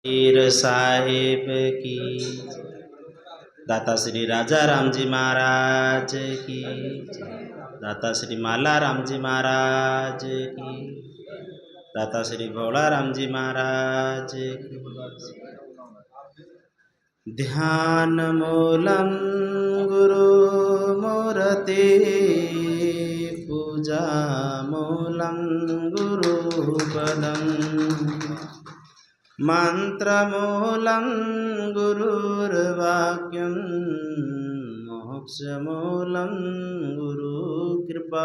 पीर साहिब की। दाता श्री राजा राम जी महाराज की। दाता श्री माला राम जी महाराज की। दाता श्री भोला राम जी महाराज की। ध्यान मूलम गुरु मूर्ति पूजा मूलम गुरु पदम मंत्रमूलं गुरुर्वाक्यं मोक्षमूलं गुरुकृपा।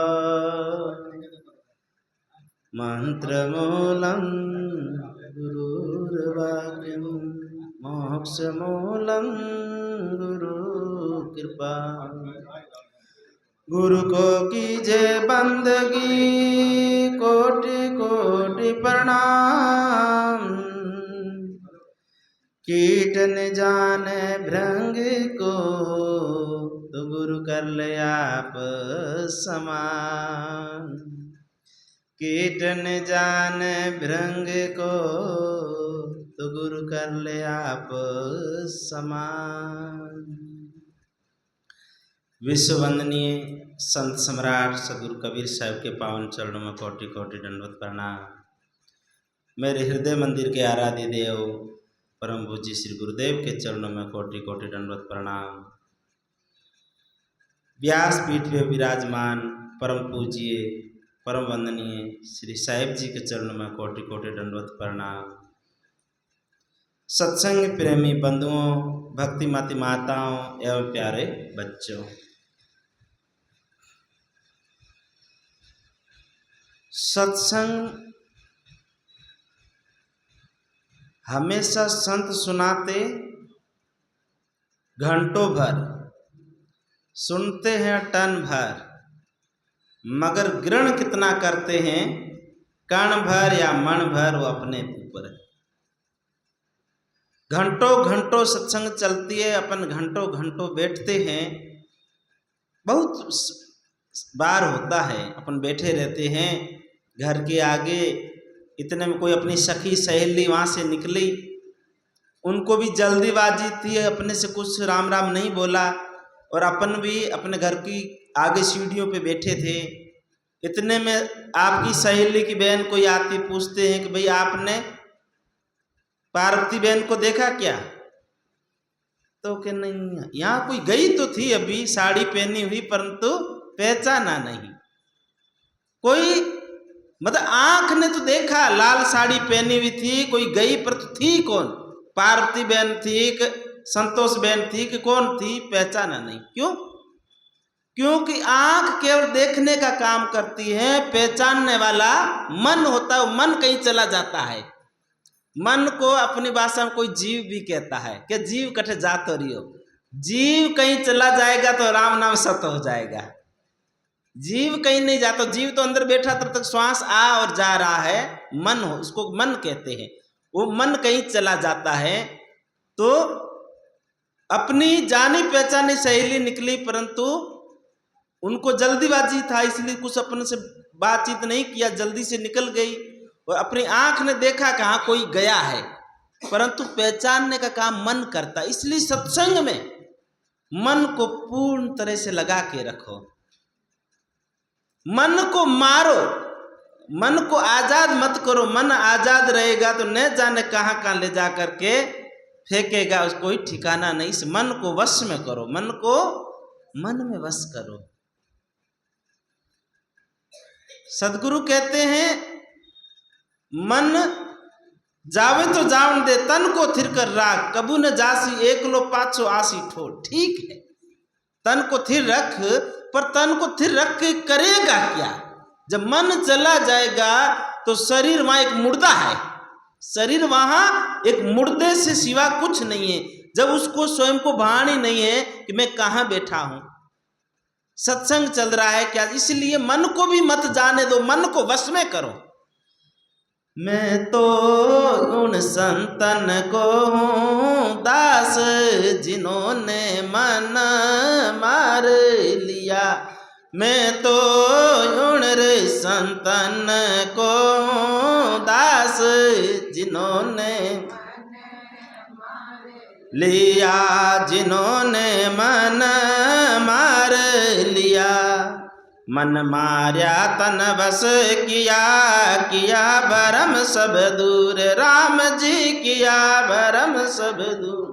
मंत्रमूलं गुरुर्वाक्यं मोक्षमूलं गुरुकृपा। गुरु को कीजे बंदगी कोटि कोटि प्रणाम। कीट न जाने भृंग को तो गुरु कर ले आप समान। कीट न जाने भृंग को तो गुरु कर ले आप समान। विश्व वंदनीय संत सम्राट सदगुरु कबीर साहब के पावन चरणों में कोटि कोटि दंडवत प्रणाम। मेरे हृदय मंदिर के आराध्य देव परम पूज्य श्री गुरुदेव के चरणों में कोटि कोटि दंडवत प्रणाम। व्यास पीठ पे विराजमान परम पूज्य परम वंदनीय श्री साहिब जी के चरणों में कोटि कोटि दंडवत प्रणाम। सत्संग प्रेमी बंधुओं, भक्तिमती माताओं एवं प्यारे बच्चों, सत्संग हमेशा संत सुनाते घंटों भर, सुनते हैं टन भर, मगर ग्रहण कितना करते हैं कण भर या मन भर, वो अपने ऊपर है। घंटों घंटों सत्संग चलती है, अपन घंटों घंटों बैठते हैं। बहुत बार होता है अपन बैठे रहते हैं घर के आगे, इतने में कोई अपनी सखी सहेली वहाँ से निकली, उनको भी जल्दीबाजी थी, अपने से कुछ राम राम नहीं बोला और अपन भी अपने घर की आगे सीढ़ियों पे बैठे थे। इतने में आपकी सहेली की बहन कोई आती, पूछते हैं कि भाई आपने पार्वती बहन को देखा क्या? तो कि नहीं, यहाँ कोई गई तो थी अभी, साड़ी पहनी हुई, परंतु पहचाना नहीं। कोई मतलब आंख ने तो देखा, लाल साड़ी पहनी हुई थी, कोई गई पर तो थी कौन? पार्वती बहन थी कि संतोष बहन थी कि कौन थी? पहचाना नहीं। क्यों? क्योंकि आंख केवल देखने का काम करती है, पहचानने वाला मन होता है। मन कहीं चला जाता है। मन को अपनी भाषा में कोई जीव भी कहता है कि जीव कटे जात हो रही हो। जीव कहीं चला जाएगा तो राम नाम सत हो जाएगा। जीव कहीं नहीं जाता, जीव तो अंदर बैठा तब तक श्वास आ और जा रहा है। मन हो, उसको मन कहते हैं। वो मन कहीं चला जाता है तो अपनी जानी पहचानी सहेली निकली, परंतु उनको जल्दीबाजी था, इसलिए कुछ अपने से बातचीत नहीं किया, जल्दी से निकल गई और अपनी आंख ने देखा कहाँ कोई गया है, परंतु पहचानने का काम मन करता। इसलिए सत्संग में मन को पूर्ण तरह से लगा के रखो, मन को मारो, मन को आजाद मत करो। मन आजाद रहेगा तो न जाने कहाँ कहाँ ले जा करके फेंकेगा, उसको कोई ठिकाना नहीं। इस मन को वश में करो, मन को मन में वश करो। सदगुरु कहते हैं मन जावे तो जावन दे, तन को थिर कर राख, कबू न जासी एक लो पाछो आसी ठोर। ठीक है, तन को थिर रख, पर तन को थिर रख के करेगा क्या? जब मन चला जाएगा तो शरीर वहां एक मुर्दा है, शरीर वहां एक मुर्दे से सिवा कुछ नहीं है। जब उसको स्वयं को भान ही नहीं है कि मैं कहाँ बैठा हूं, सत्संग चल रहा है क्या? इसलिए मन को भी मत जाने दो, मन को वश में करो। मैं तो उन संतन को हूँ दास जिन्होंने मन मार लिया। मैं तो उन रे संतन को हूँ दास जिन्होंने लिया, जिन्होंने मन मार लिया। मन मार्या तन बस किया, किया भरम सब दूर। राम जी किया भरम सब दूर।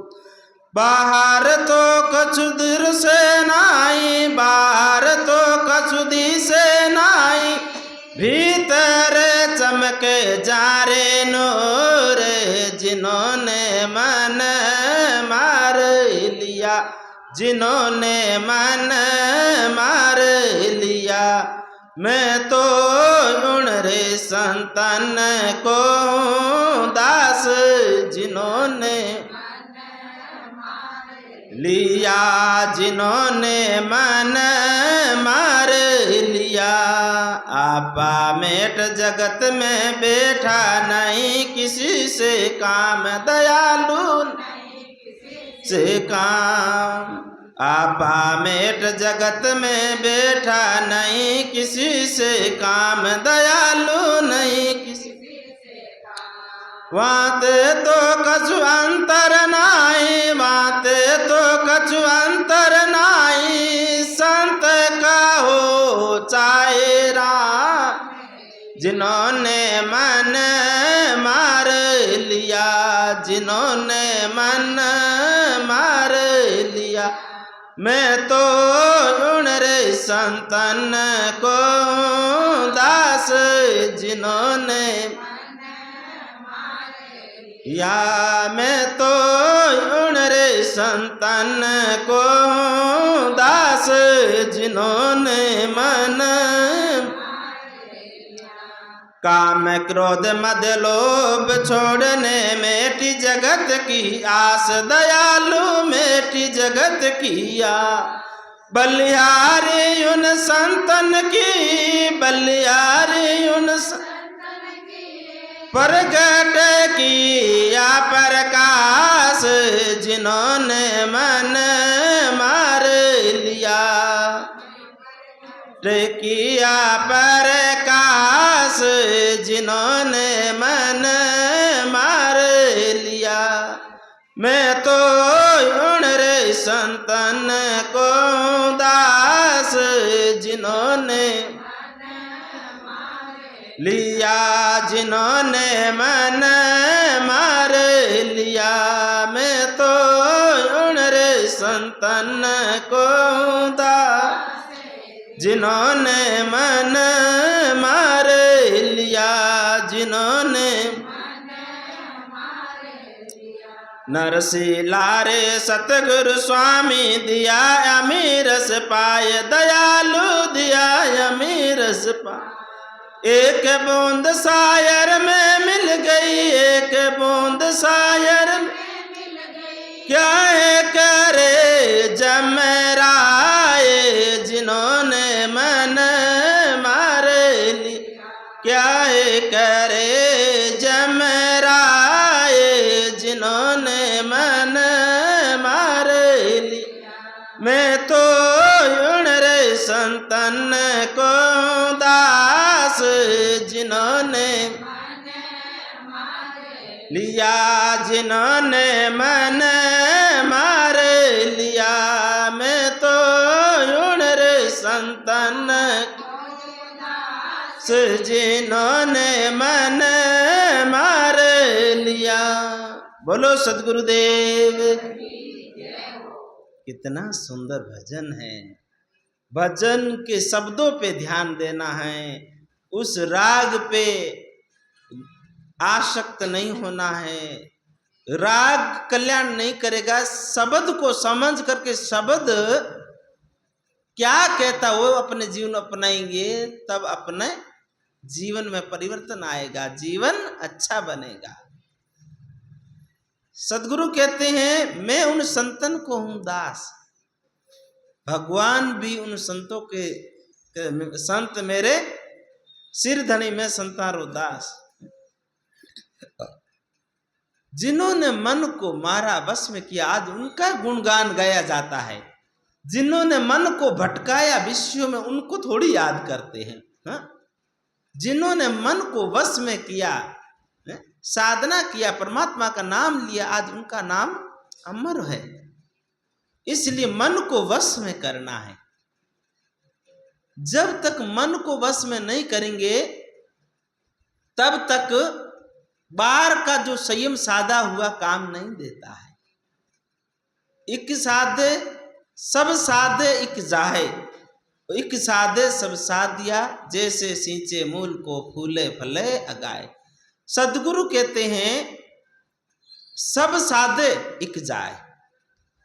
बाहर तो कछु दूर से नाई, बाहर तो कछु दी से नाई। भीतर चमके जारे नूर, जिन्होंने मन मार लिया, जिन्होंने मन मार लिया। मैं तो उन रे संतन को दास, जिन्होंने लिया, जिन्होंने मन मार लिया। आपा मेट जगत में बैठा नहीं किसी से काम, दयालु से काम। आपा मेट जगत में बैठा नहीं किसी से काम, दयालु नहीं किसी। वाते तो कछु अंतर नाई, वाते तो कछु अंतर नाई। संत का हो चाहे राम, जिन्होंने मन मार लिया, जिन्होंने मन मार लिया। मैं तो उन रे संतन को दास, जिन्होंने या। मैं तो उन रे संतन को दास, जिन्होंने मन। काम क्रोध मद लोभ छोड़ने मेटी जगत की आस, दयालु मेटी जगत की आस। बलिहारी उन संतन की, बलिहारी उन प्रगट किया प्रकाश, जिन्होंने मन मार लिया। किया प्रकाश, जिन्होंने मन मार लिया। मैं तो उन रे संतन को दास, जिन्होंने लिया, जिन्होंने मन मार लिया। मैं तो उन रे संतन को दास, जिन्होंने मन मार लिया, जिन्होंने नरसिला रे सतगुरु स्वामी दिया अमीरस पाए, दयालु दिया अमीरस पाए। एक बूंद सायर में मिल गई, एक बूंद सायर में क्या है करे जमराए, जिन्होंने मन मार ली। क्या है करे जमराए, जिन्होंने मन मार ली। मैं तो उन रे संतन को दास, जिन्होंने लिया, जिन्होंने मन मार लिया। मैं तो उन रे संतन से, जिन्होंने मन मार लिया। बोलो सद्गुरुदेव। कितना सुंदर भजन है। भजन के शब्दों पे ध्यान देना है, उस राग पे आसक्त नहीं होना है। राग कल्याण नहीं करेगा। शब्द को समझ करके शब्द क्या कहता वो अपने जीवन अपनाएंगे, तब अपने जीवन में परिवर्तन आएगा, जीवन अच्छा बनेगा। सदगुरु कहते हैं मैं उन संतन को हूं दास। भगवान भी उन संतों के संत मेरे सिर धनी में संतारो दास, जिन्होंने मन को मारा बस में किया। आज उनका गुणगान गाया जाता है। जिन्होंने मन को भटकाया विश्व में, उनको थोड़ी याद करते हैं। हा? जिन्होंने मन को वश में किया, साधना किया, परमात्मा का नाम लिया, आज उनका नाम अमर है। इसलिए मन को वश में करना है। जब तक मन को वश में नहीं करेंगे तब तक बार का जो संयम साधा हुआ काम नहीं देता है। इक साधे सब साधे इक जाहे, इक साधे सब साधिया, जैसे सींचे मूल को फूले फले अगाए। सदगुरु कहते हैं सब साधे इक जाए,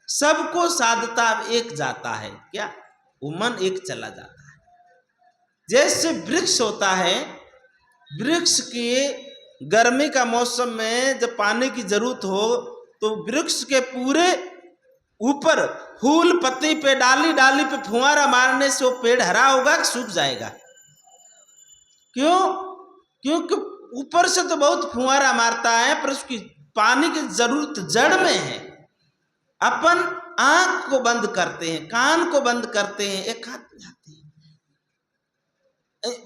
सबको साधता एक जाता है। क्या वो मन एक चला जाता है। जैसे वृक्ष होता है, वृक्ष की गर्मी का मौसम में जब पानी की जरूरत हो तो वृक्ष के पूरे ऊपर फूल पत्ती पे डाली डाली पे फुहारा मारने से वो पेड़ हरा होगा कि सूख जाएगा? क्यों? क्योंकि ऊपर से तो बहुत फुहारा मारता है पर उसकी पानी की जरूरत जड़ में है। अपन आंख को बंद करते हैं, कान को बंद करते हैं, एक हाथ जाते हैं,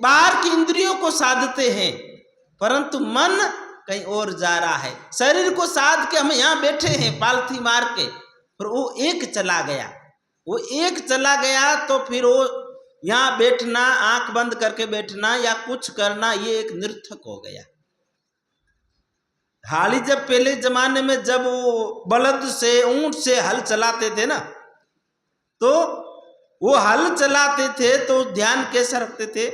बाहर की इंद्रियों को साधते हैं, परंतु मन कहीं और जा रहा है। शरीर को साध के हम यहाँ बैठे हैं पालथी मार के, पर वो एक चला गया। वो एक चला गया तो फिर वो यहाँ बैठना, आंख बंद करके बैठना या कुछ करना, ये एक निर्थक हो गया। हाली जब पहले जमाने में जब वो बलद से ऊंट से हल चलाते थे ना, तो वो हल चलाते थे तो ध्यान कैसा रखते थे?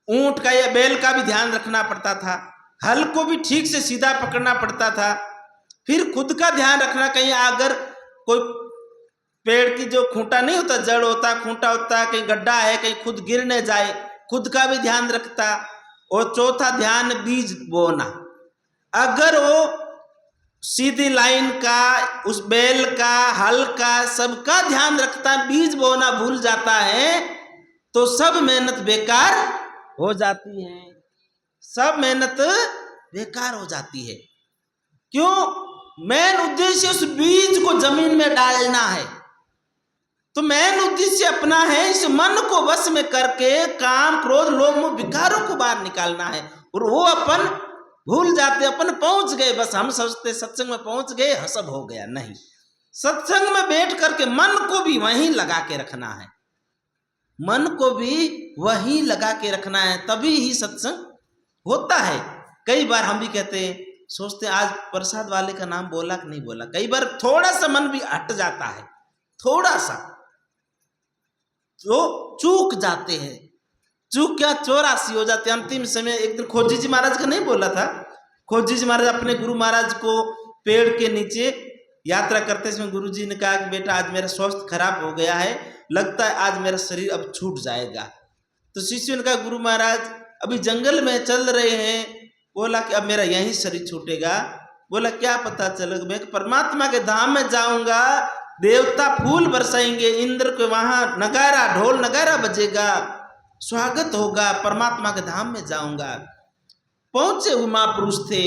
ऊंट का या बैल का भी ध्यान रखना पड़ता था, हल को भी ठीक से सीधा पकड़ना पड़ता था, फिर खुद का ध्यान रखना, कहीं अगर कोई पेड़ की जो खूंटा नहीं होता, जड़ होता, खूंटा होता, कहीं गड्ढा है, कहीं खुद गिर न जाए, खुद का भी ध्यान रखता। और चौथा ध्यान बीज बोना। अगर वो सीधी लाइन का, उस बैल का, हल का, सबका ध्यान रखता, बीज बोना भूल जाता है तो सब मेहनत बेकार हो जाती है। सब मेहनत बेकार हो जाती है। क्यों? मेन उद्देश्य उस बीज को जमीन में डालना है। तो मेन उद्देश्य अपना है इस मन को वश में करके काम, क्रोध, लोभ, मोह, विकारों को बाहर निकालना है। और वो अपन भूल जाते, अपन पहुंच गए, बस हम सोचते सत्संग में पहुंच गए, सब हो गया। नहीं, सत्संग में बैठ करके मन को भी वहीं लगा के रखना है। मन को भी वहीं लगा के रखना है, तभी ही सत्संग होता है। कई बार हम भी कहते हैं, सोचते आज प्रसाद वाले का नाम बोला कि नहीं बोला। कई बार थोड़ा सा मन भी हट जाता है, थोड़ा सा तो चूक जाते हैं। चूक क्या, 84 हो जाते हैं। अंतिम समय एक दिन खोजी जी महाराज का नहीं बोला था? खोजी जी महाराज अपने गुरु महाराज को पेड़ के नीचे यात्रा करते समय गुरु जी ने कहा कि बेटा आज मेरा स्वास्थ्य खराब हो गया है, लगता है आज मेरा शरीर अब छूट जाएगा। तो शिष्यों ने कहा गुरु महाराज अभी जंगल में चल रहे हैं। बोला कि अब मेरा यही शरीर छूटेगा। बोला क्या पता चलेगा? मैं परमात्मा के धाम में जाऊंगा, देवता फूल बरसाएंगे, इंद्र के वहां नगारा, ढोल नगारा बजेगा, स्वागत होगा, परमात्मा के धाम में जाऊंगा। पहुंचे हुए महापुरुष थे,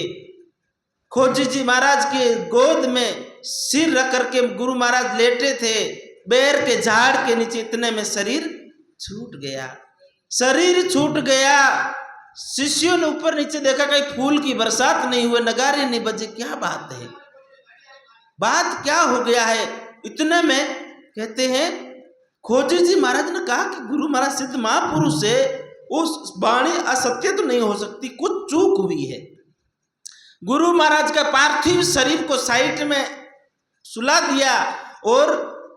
खोजी जी महाराज के गोद में सिर रख करके गुरु महाराज लेटे थे, बेर के झाड़ के नीचे। इतने में शरीर छूट गया। शरीर छूट गया। शिष्यों ने ऊपर नीचे देखा, कहीं फूल की बरसात नहीं हुए, नगारे नहीं बजे। क्या बात है, बात क्या हो गया है? इतने में कहते हैं खोजी जी महाराज ने कहा कि गुरु महाराज सिद्ध महापुरुष है, उस वाणी असत्य तो नहीं हो सकती, कुछ चूक हुई है। गुरु महाराज का पार्थिव शरीर को साइड में सुला दिया और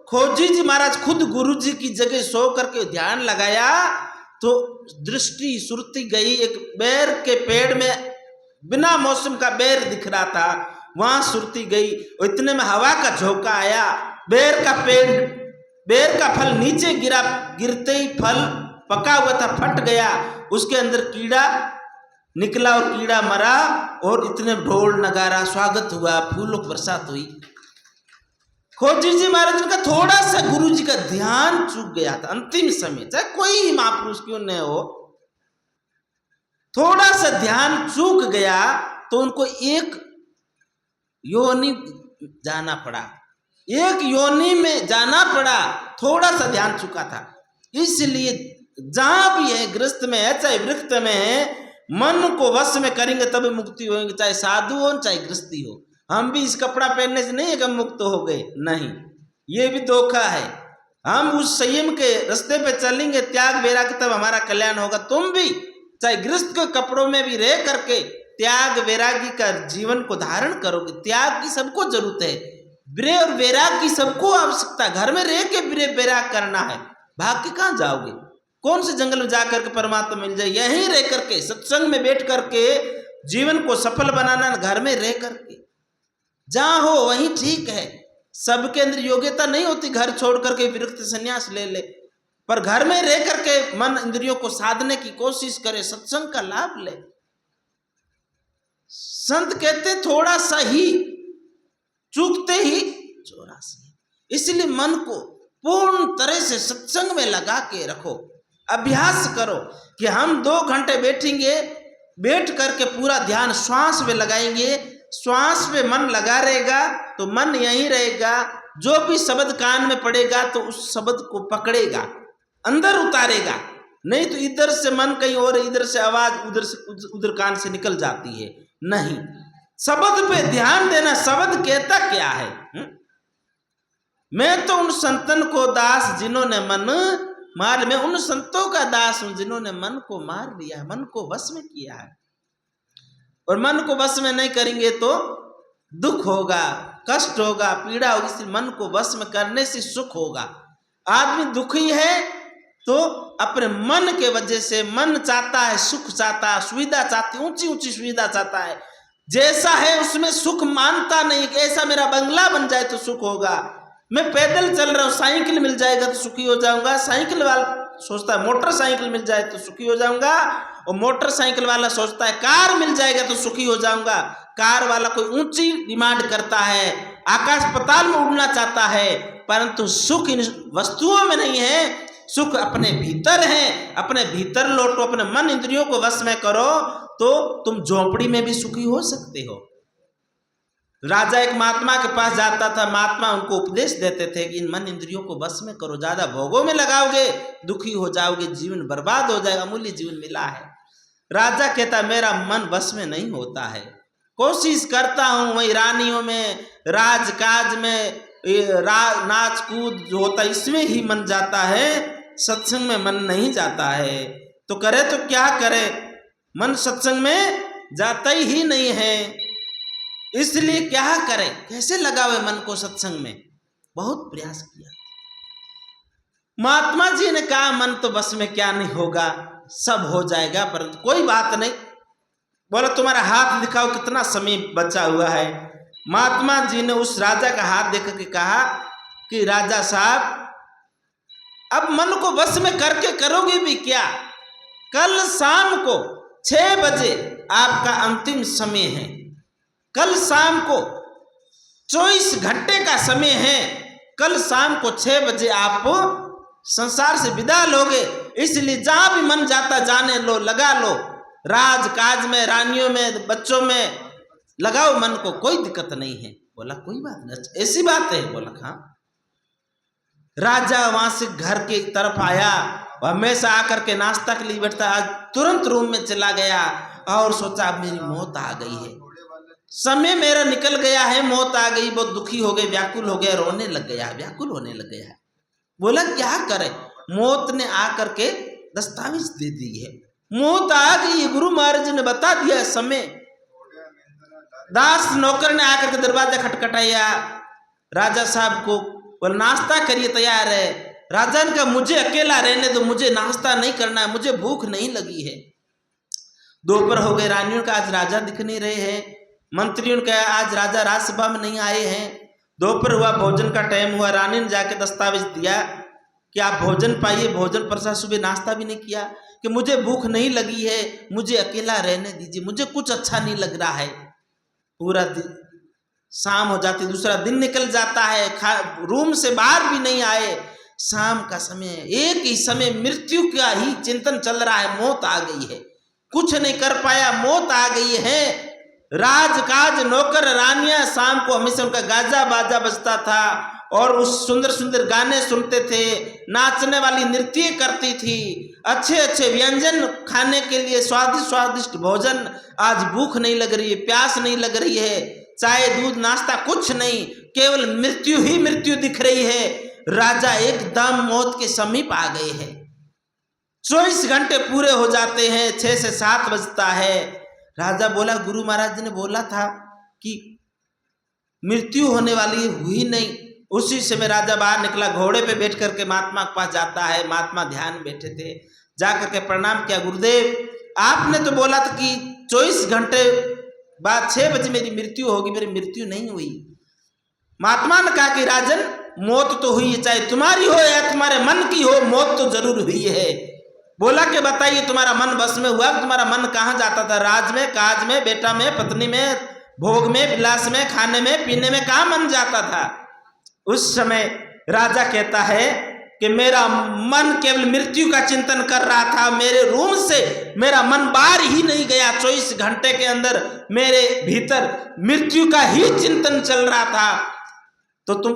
खोजी जी महाराज खुद गुरु जी की जगह सो करके ध्यान लगाया तो दृष्टि सुरती गई। एक बेर के पेड़ में बिना मौसम का बेर दिख रहा था, वहां सुरती गई। और इतने में हवा का झोंका आया, बेर का पेड़, बेर का फल नीचे गिरा, गिरते ही फल पका हुआ था फट गया, उसके अंदर कीड़ा निकला और कीड़ा मरा। और इतने ढोल नगारा, स्वागत हुआ, फूलों की बरसात हुई। खोजी जी महाराज का थोड़ा सा गुरु जी का ध्यान चूक गया था अंतिम समय, चाहे कोई ही महापुरुष क्यों न हो, थोड़ा सा ध्यान चूक गया तो उनको एक योनि जाना पड़ा, एक योनि में जाना पड़ा। थोड़ा सा ध्यान चुका था। इसलिए जहां भी है, गृहस्थ में है चाहे वृत्त में है, मन को वश में करेंगे तभी मुक्ति होगी। चाहे साधु हो चाहे गृहस्थी हो, हम भी इस कपड़ा पहनने से नहीं है कि हम मुक्त हो गए, नहीं, ये भी धोखा है। हम उस संयम के रास्ते पे चलेंगे, त्याग वैराग्य, तब हमारा कल्याण होगा। तुम भी चाहे गृहस्थ के कपड़ों में भी रह करके त्याग वैराग्य का जीवन को धारण करोगे। त्याग की सबको जरूरत है, विरह और वैराग की सबको आवश्यकता। घर में रह के विरह वैराग करना है, भाग के कहाँ जाओगे? कौन से जंगल में जाकर के परमात्मा मिल जाए? यहीं रह करके सत्संग में बैठ करके जीवन को सफल बनाना, घर में रह करके जहां हो वहीं ठीक है। सबके अंदर योग्यता नहीं होती घर छोड़ करके विरक्त संन्यास ले ले, पर घर में रह करके मन इंद्रियों को साधने की कोशिश करे, सत्संग का लाभ ले। संत कहते थोड़ा सा ही चूकते ही 84। इसलिए मन को पूर्ण तरह से सत्संग में लगा के रखो, अभ्यास करो कि हम 2 घंटे बैठेंगे, बैठ करके पूरा ध्यान श्वास में लगाएंगे। श्वास पे मन लगा रहेगा तो मन यहीं रहेगा। जो भी शब्द कान में पड़ेगा तो उस शब्द को पकड़ेगा, अंदर उतारेगा, नहीं तो इधर से मन कहीं और, इधर से आवाज उधर से उधर कान से निकल जाती है। नहीं, शब्द पे ध्यान देना। शब्द कहता क्या है? मैं तो उन संतन को दास जिन्होंने मन मार, मैं उन संतों का दास हूं जिन्होंने मन को मार लिया, मन को वश में किया है। और मन को वश में नहीं करेंगे तो दुख होगा, कष्ट होगा, पीड़ा होगी। इसलिए मन को वश में करने से सुख होगा। आदमी दुखी है तो अपने मन के वजह से, मन चाहता है, सुख चाहता है, सुविधा चाहती, ऊंची ऊंची सुविधा चाहता है, जैसा है उसमें सुख मानता नहीं कि ऐसा मेरा बंगला बन जाए तो सुख होगा। मैं पैदल चल रहा हूँ, साइकिल मिल जाएगा तो सुखी हो जाऊंगा। साइकिल वाला सोचता है मोटरसाइकिल मिल जाए तो सुखी हो जाऊंगा, और मोटरसाइकिल वाला सोचता है कार मिल जाएगा तो सुखी हो जाऊंगा। कार वाला कोई ऊंची डिमांड करता है, आकाश पाताल में उड़ना चाहता है, परंतु सुख इन वस्तुओं में नहीं है, सुख अपने भीतर है। अपने भीतर लौटो, अपने मन इंद्रियों को वश में करो तो तुम झोंपड़ी में भी सुखी हो सकते हो। राजा एक महात्मा के पास जाता था, महात्मा उनको उपदेश देते थे कि इन मन इंद्रियों को वश में करो, ज्यादा भोगों में लगाओगे दुखी हो जाओगे, जीवन बर्बाद हो जाएगा, अमूल्य जीवन मिला है। राजा कहता मेरा मन वश में नहीं होता है, कोशिश करता हूं, वही रानियों में, राजकाज में, नाच कूद जो होता है इसमें ही मन जाता है, सत्संग में मन नहीं जाता है। तो करे तो क्या करे, मन सत्संग में जाता ही नहीं है। इसलिए क्या करे, कैसे लगावे मन को सत्संग में? बहुत प्रयास किया। महात्मा जी ने कहा मन तो बस में क्या नहीं होगा, सब हो जाएगा, परंतु कोई बात नहीं। बोला तुम्हारा हाथ दिखाओ, कितना समय बचा हुआ है। महात्मा जी ने उस राजा का हाथ देख के कहा कि राजा साहब अब मन को बस में करके करोगे भी क्या? कल शाम को 6 बजे आपका अंतिम समय है। कल शाम को 24 घंटे का समय है। कल शाम को 6 बजे आप संसार से विदा लोगे, इसलिए जहां भी मन जाता जाने लो, लगा लो, राजकाज में, रानियों में, बच्चों में लगाओ मन को, कोई दिक्कत नहीं है। बोला कोई बात नहीं, ऐसी बात है? बोला हाँ। राजा वहां से घर की तरफ आया, हमेशा आकर के नाश्ता के लिए बैठता, आज तुरंत रूम में चला गया और सोचा अब मेरी मौत आ गई है, समय मेरा निकल गया है, मौत आ गई। बहुत दुखी हो गए, व्याकुल हो गया, रोने लग गया, व्याकुल होने लग गया। बोला क्या करे? मौत ने आकर के दस्तावेज दे दी है, मौत आ गई है, गुरु महाराज ने बता दिया समय। दास नौकर ने आकर के दरवाजा खटखटाया, राजा साहब को बोला नाश्ता करिए, तैयार है। राजा ने कहा मुझे अकेला रहने दो, मुझे नाश्ता नहीं करना है, मुझे भूख नहीं लगी है। दोपहर हो गए, रानियों का आज राजा दिख नहीं रहे हैं, मंत्रियों ने कहा आज राजा राज्यसभा में नहीं आए हैं। दोपहर हुआ, भोजन का टाइम हुआ, रानी ने जाके दस्तावेज दिया कि आप भोजन पाइए, भोजन प्रसाद, सुबह नाश्ता भी नहीं किया, कि मुझे भूख नहीं लगी है, मुझे अकेला रहने दीजिए, मुझे कुछ अच्छा नहीं लग रहा है। पूरा दिन शाम हो जाती, दूसरा दिन निकल जाता है, रूम से बाहर भी नहीं आए। शाम का समय, एक ही समय मृत्यु का ही चिंतन चल रहा है, मौत आ गई है, कुछ नहीं कर पाया, मौत आ गई है। राजकाज, नौकर, रानियां, शाम को हमेशा उनका गाजा बाजा बजता था और उस सुंदर सुंदर गाने सुनते थे, नाचने वाली नृत्य करती थी, अच्छे अच्छे व्यंजन खाने के लिए, स्वादिष्ट स्वादिष्ट भोजन। आज भूख नहीं लग रही है, प्यास नहीं लग रही है, चाय दूध नाश्ता कुछ नहीं, केवल मृत्यु ही मृत्यु दिख रही है। राजा एकदम मौत के समीप आ गए हैं। 24 घंटे पूरे हो जाते हैं, 6 से 7 बजता है। राजा बोला, गुरु महाराज जी ने बोला था कि मृत्यु होने वाली हुई नहीं। उसी समय राजा बाहर निकला, घोड़े पे बैठ करके महात्मा के पास जाता है। महात्मा ध्यान में बैठे थे, जाकर के प्रणाम किया, गुरुदेव आपने तो बोला था कि 24 घंटे बाद 6 बजे मेरी मृत्यु होगी, मेरी मृत्यु नहीं हुई। महात्मा ने कहा कि राजन, मौत तो हुई है, चाहे तुम्हारी हो या तुम्हारे मन की हो, मौत तो जरूर हुई है। बोला कि बताइए तुम्हारा मन बस में हुआ? तुम्हारा मन कहाँ जाता था? राज में, काज में, बेटा में, पत्नी में, भोग में, विलास में, खाने में, पीने में, कहाँ मन जाता था? उस समय राजा कहता है कि मेरा मन केवल मृत्यु का चिंतन कर रहा था, मेरे रूम से मेरा मन बाहर ही नहीं गया। 24 घंटे के अंदर मेरे भीतर मृत्यु का ही चिंतन चल रहा था। तो तुम,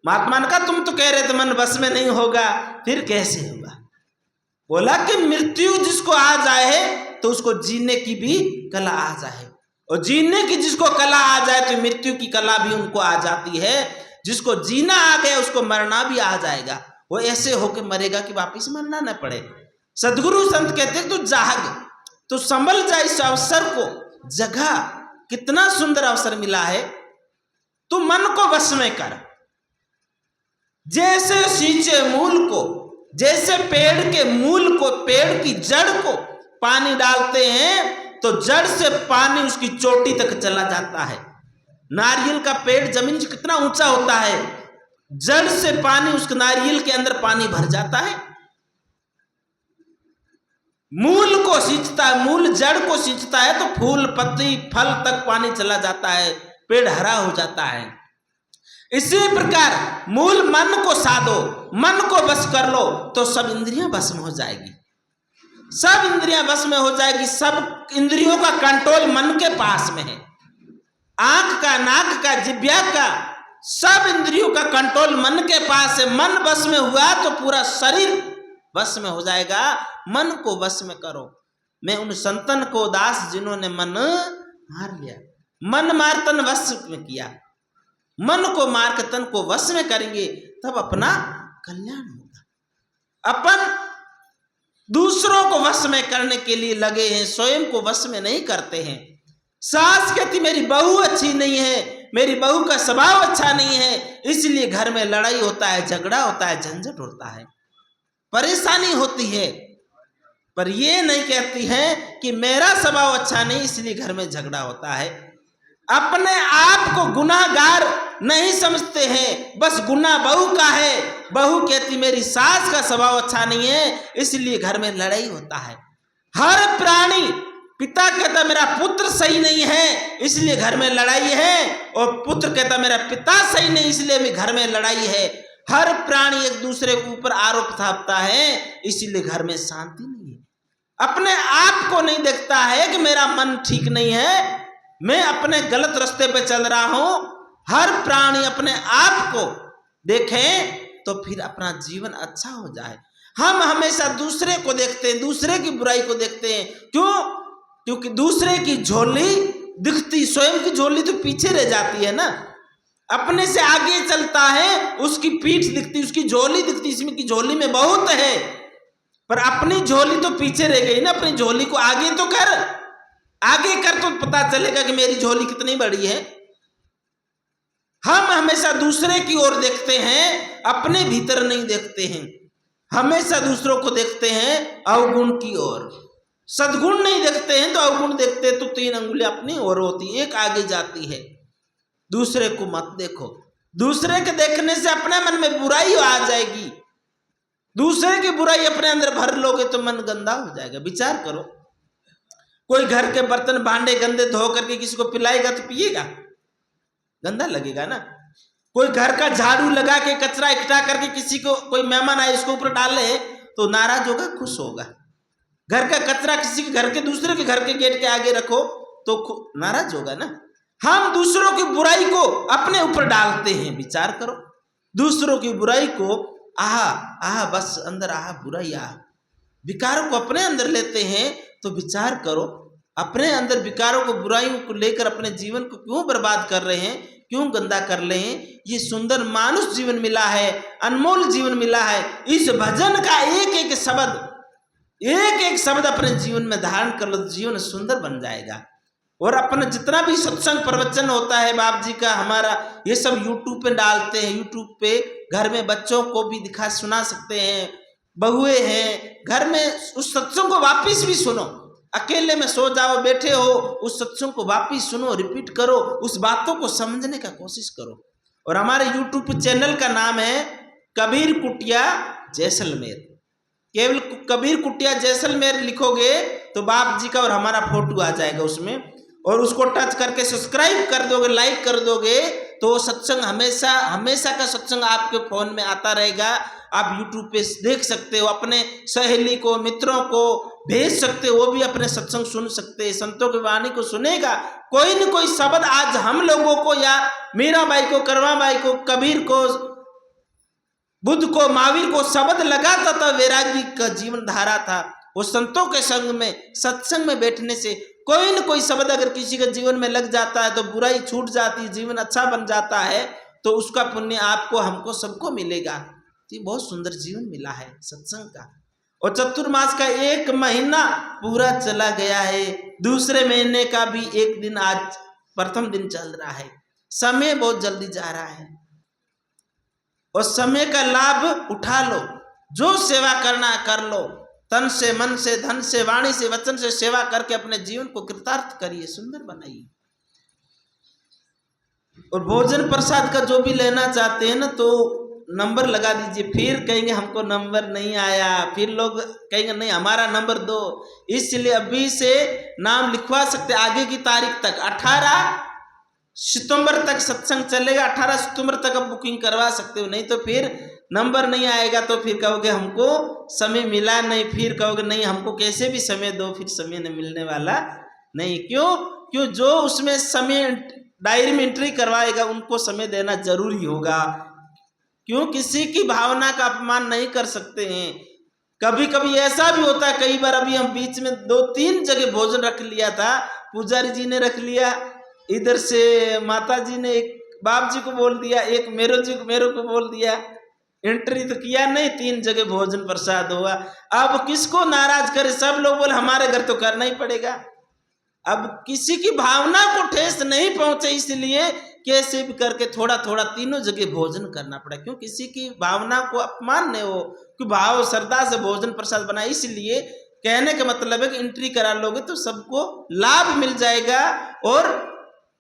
महात्मा ने कहा, तुम तो कह रहे थे मन बस में नहीं होगा, फिर कैसे होगा? बोला कि मृत्यु जिसको आ जाए तो उसको जीने की भी कला आ जाए, और जीने की जिसको कला आ जाए तो मृत्यु की कला भी उनको आ जाती है। जिसको जीना आ गया उसको मरना भी आ जाएगा। वो ऐसे होके मरेगा कि वापिस मरना न पड़े। सदगुरु संत कहते हैं, तू जाग, तो संभल जा इस अवसर को, जगह कितना सुंदर अवसर मिला है, तू मन को वश में कर। जैसे सींचे मूल को, जैसे पेड़ के मूल को, पेड़ की जड़ को पानी डालते हैं तो जड़ से पानी उसकी चोटी तक चला जाता है। नारियल का पेड़ जमीन से कितना ऊंचा होता है, जड़ से पानी उस नारियल के अंदर पानी भर जाता है। मूल को सींचता है, मूल जड़ को सींचता है तो फूल पत्ती फल तक पानी चला जाता है, पेड़ हरा हो जाता है। इसी प्रकार मूल मन को साधो, मन को बस कर लो तो सब इंद्रियां बस में हो जाएगी, सब इंद्रियां बस में हो जाएगी। सब इंद्रियों का कंट्रोल मन के पास में है। आंख का, नाक का, जिह्वा का, सब इंद्रियों का कंट्रोल मन के पास है। मन बस में हुआ तो पूरा शरीर बस में हो जाएगा। मन को बस में करो। मैं उन संतन को दास जिन्होंने मन मार लिया, मन मार तन वश में किया, मन को मार के तन को वश में करेंगे तब अपना कल्याण होगा। अपन दूसरों को वश में करने के लिए लगे हैं, स्वयं को वश में नहीं करते हैं। सास कहती मेरी बहू अच्छी नहीं है, मेरी बहू का स्वभाव अच्छा नहीं है, इसलिए घर में लड़ाई होता है, झगड़ा होता है, झंझट होता है, परेशानी होती है। पर ये नहीं कहती है कि मेरा स्वभाव अच्छा नहीं इसलिए घर में झगड़ा होता है। अपने आप को गुनाहगार नहीं समझते हैं, बस गुनाह बहू का है। बहू कहती मेरी सास का स्वभाव अच्छा नहीं है इसलिए घर में लड़ाई होता है। हर प्राणी, पिता कहता मेरा पुत्र सही नहीं है इसलिए घर में लड़ाई है, और पुत्र कहता मेरा पिता सही नहीं इसलिए भी घर में लड़ाई है। हर प्राणी एक दूसरे के ऊपर आरोप थापता है इसीलिए घर में शांति नहीं है। अपने आप को नहीं देखता है कि मेरा मन ठीक नहीं है, मैं अपने गलत रास्ते पे चल रहा हूं। हर प्राणी अपने आप को देखें तो फिर अपना जीवन अच्छा हो जाए। हम हमेशा दूसरे को देखते हैं, दूसरे की बुराई को देखते हैं। क्यों? क्योंकि दूसरे की झोली दिखती, स्वयं की झोली तो पीछे रह जाती है ना। अपने से आगे चलता है, उसकी पीठ दिखती, उसकी झोली दिखती, इसमें की झोली में बहुत है, पर अपनी झोली तो पीछे रह गई ना। अपनी झोली को आगे तो कर, आगे कर तो पता चलेगा कि मेरी झोली कितनी बड़ी है। हम हमेशा दूसरे की ओर देखते हैं, अपने भीतर नहीं देखते हैं। हमेशा दूसरों को देखते हैं अवगुण की ओर, सद्गुण नहीं देखते हैं तो अवगुण देखते हैं तो 3 अंगुलियां अपनी ओर होती, एक आगे जाती है। दूसरे को मत देखो, दूसरे के देखने से अपने मन में बुराई आ जाएगी। दूसरे की बुराई अपने अंदर भर लोगे तो मन गंदा हो जाएगा। विचार करो, कोई घर के बर्तन भांडे गंदे धो करके किसी को पिलाएगा तो पिएगा? गंदा लगेगा ना। कोई घर का झाड़ू लगा के कचरा इकट्ठा करके किसी को, कोई मेहमान आए इसको ऊपर डाले तो नाराज होगा, खुश होगा? घर का कचरा किसी के घर के, दूसरे के घर के गेट के आगे रखो तो नाराज होगा ना। हम दूसरों की बुराई को अपने ऊपर डालते हैं। विचार करो, दूसरों की बुराई को आहा बस अंदर बुराई विकारों को अपने अंदर लेते हैं। तो विचार करो, अपने अंदर विकारों को, बुराइयों को लेकर अपने जीवन को क्यों बर्बाद कर रहे हैं, क्यों गंदा कर रहे हैं। ये सुंदर मानुष जीवन मिला है, अनमोल जीवन मिला है। इस भजन का एक एक शब्द अपने जीवन में धारण कर लो, जीवन सुंदर बन जाएगा। और अपना जितना भी सत्संग प्रवचन होता है बाप जी का, हमारा ये सब यूट्यूब पे डालते हैं। यूट्यूब पे घर में बच्चों को भी दिखा सुना सकते हैं, बहुए हैं घर में, उस सत्संग को वापिस भी सुनो। अकेले में सो जाओ, बैठे हो, उस सत्संग को वापिस सुनो, रिपीट करो, उस बातों को समझने का कोशिश करो। और हमारे यूट्यूब चैनल का नाम है कबीर कुटिया जैसलमेर। केवल कबीर कुटिया जैसलमेर लिखोगे तो बाप जी का और हमारा फोटो आ जाएगा उसमें, और उसको टच करके सब्सक्राइब कर दोगे, लाइक कर दोगे, तो सत्संग हमेशा का सत्संग आपके फोन में आता रहेगा। आप यूट्यूब पे देख सकते हो, अपने सहेली को, मित्रों को भेज सकते हो, वो भी अपने सत्संग सुन सकते हैं, संतों की वाणी को सुनेगा। कोई न कोई शब्द आज हम लोगों को, या मीराबाई को, करवाबाई को, कबीर को, बुद्ध को, महावीर को शब्द लगाता था, वैरागी का जीवन धारा था। वो संतों के संग में, सत्संग में बैठने से कोई न कोई शब्द अगर किसी के जीवन में लग जाता है तो बुराई छूट जाती है, जीवन अच्छा बन जाता है, तो उसका पुण्य आपको, हमको, सबको मिलेगा। ये बहुत सुंदर जीवन मिला है सत्संग का। और चतुर्मास का 1 महीना पूरा चला गया है, दूसरे महीने का भी 1 दिन आज प्रथम दिन चल रहा है। समय बहुत जल्दी जा रहा है और समय का लाभ उठा लो। जो सेवा करना कर लो, तन से, मन से, धन से, वाणी से, वचन से सेवा करके अपने जीवन को कृतार्थ करिए, सुंदर बनाइए। और भोजन प्रसाद का जो भी लेना चाहते हैं ना, तो नंबर लगा दीजिए। फिर कहेंगे हमको नंबर नहीं आया, फिर लोग कहेंगे नहीं हमारा नंबर दो। इसलिए अभी से नाम लिखवा सकते, आगे की तारीख तक 18 सितंबर तक सत्संग चलेगा। 18 सितंबर तक आप बुकिंग करवा सकते हो, नहीं तो फिर नंबर नहीं आएगा तो फिर कहोगे हमको समय मिला नहीं, फिर कहोगे नहीं हमको कैसे भी समय दो, फिर समय नहीं मिलने वाला नहीं। क्यों जो उसमें समय डायरी में एंट्री करवाएगा उनको समय देना जरूरी होगा। क्यों किसी की भावना का अपमान नहीं कर सकते हैं। कभी कभी ऐसा भी होता है, कई बार अभी हम बीच में 2-3 जगह भोजन रख लिया था, पुजारी जी ने रख लिया, इधर से माता जी ने एक बाप जी को बोल दिया, एक मेरे को बोल दिया, एंट्री तो किया नहीं, 3 जगह भोजन प्रसाद हुआ। अब किसको नाराज करे, सब लोग बोले हमारे घर तो करना ही पड़ेगा। अब किसी की भावना को ठेस नहीं पहुंचे, इसलिए कैसे भी करके थोड़ा थोड़ा तीनों जगह भोजन करना पड़ा। क्यों किसी की भावना को अपमान नहीं हो, कि भाव श्रद्धा से भोजन प्रसाद बना। इसलिए कहने का मतलब है कि एंट्री करा लोगे तो सबको लाभ मिल जाएगा और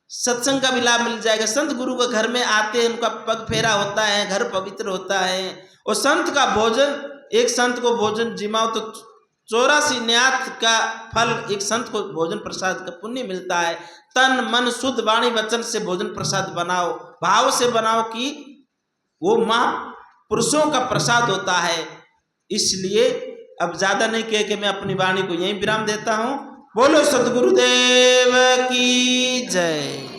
सत्संग का भी लाभ मिल जाएगा। संत गुरु के घर में आते हैं, उनका पग फेरा होता है, घर पवित्र होता है। और संत का भोजन, एक संत को भोजन जिमाओ तो 84 न्यात का फल एक संत को भोजन प्रसाद का पुण्य मिलता है। तन मन शुद्ध वाणी वचन से भोजन प्रसाद बनाओ, भाव से बनाओ कि वो महापुरुषों का प्रसाद होता है। इसलिए अब ज्यादा नहीं कह के मैं अपनी वाणी को यहीं विराम देता हूँ। बोलो सतगुरुदेव की जय।